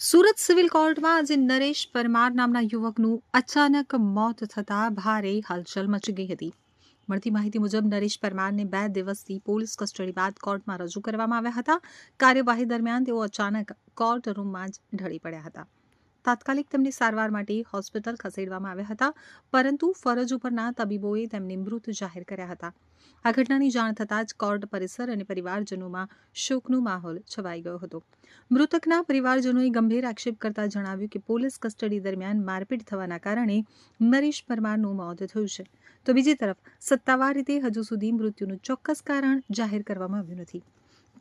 Surat civil કોર્ટમાં આજે નરેશ પરમાર નામના યુવકનું અચાનક મોત થતાં ભારે હલચલ મચી ગઈ હતી. મળતી માહિતી મુજબ નરેશ પરમારને 2 દિવસથી પોલીસ કસ્ટડી બાદ કોર્ટમાં રજૂ કરવામાં આવ્યા હતા. કાર્યવાહી દરમિયાન તેઓ અચાનક કોર્ટ રૂમમાં જ ઢળી પડ્યા હતા. તાત્કાલિક તેમને સારવાર માટે હોસ્પિટલ ખસેડવામાં આવ્યા હતા, પરંતુ ફરજ ઉપરના તબીબોએ તેમને મૃત જાહેર કર્યા હતા. આ ઘટનાની જાણ થતાં જ કોર્ટ પરિસર અને પરિવારજનોમાં શોકનો માહોલ છવાઈ ગયો હતો. મૃતકના પરિવારજનોએ ગંભીર આક્ષેપ કરતા જણાવ્યું કે પોલીસ કસ્ટડી દરમિયાન મારપીટ થવાના કારણે નરેશ પરમારનું મોત થયું છે. તો બીજી તરફ સત્તાવાર રીતે હજુ સુધી મૃત્યુનું ચોક્કસ કારણ જાહેર કરવામાં આવ્યું નથી.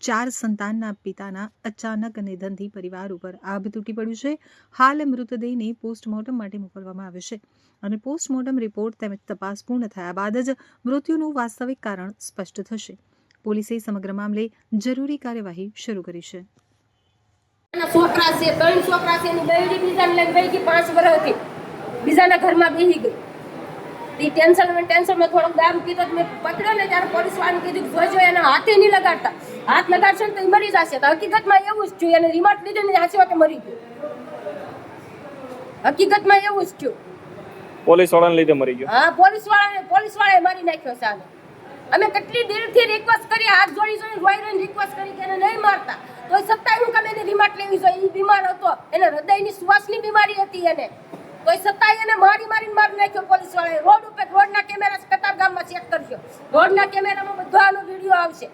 4 સંતાનના પિતાના અચાનક નિધનથી પરિવાર ઉપર આભ તૂટી પડ્યું છે. હાલ મૃતદેહને પોસ્ટમોર્ટમ માટે મોકલવામાં આવ્યો છે અને પોસ્ટમોર્ટમ રિપોર્ટ તેમજ તપાસ પૂર્ણ થયા બાદ જ મૃત્યુનું વાસ્તવિક કારણ સ્પષ્ટ થશે. પોલીસે સમગ્ર મામલે જરૂરી કાર્યવાહી શરૂ કરી છે. છોકરા છે, 3 છોકરા છે, એની બૈરી બીજાને લઈને ગઈ કે 5 વર્ષથી બીજાના ઘરમાં બેસી ગઈ. એ ટેન્શનમાં થોડોક દારૂ પીતો મેં પકડ્યો ને ત્યારે પોલીસ વાળાને કીધું કે જોજો એને હાથે નહીં લગાડતા, હાથ લગાડશે ને તો એ મરી જશે. તો હકીકતમાં એવું જ થયું, એને રિમોટ લીધો ને હાચી વાત મરી ગયો. હકીકતમાં એવું જ થયું. પોલીસ વાળાને લીધે મરી ગયો. હા, પોલીસ વાળાએ મારી નાખ્યો છે આને. અમે કેટલી દિલથી રિક્વેસ્ટ કરી, હાથ જોડી રોઈને રિક્વેસ્ટ કરી કે એને નહીં મારતા, તો છતાંય હું કેમ એને રિમોટ લેવી જોઈએ. એ બીમાર હતો, એને હૃદયની શ્વાસની બીમારી હતી એને, તો છતાંય એને મારી નાખ્યો પોલીસ વાળાએ. રોડના કેમેરા કતાર ગામમાં ચેક કરજો, રોડના કેમેરામાં બધો આનો વિડીયો આવશે.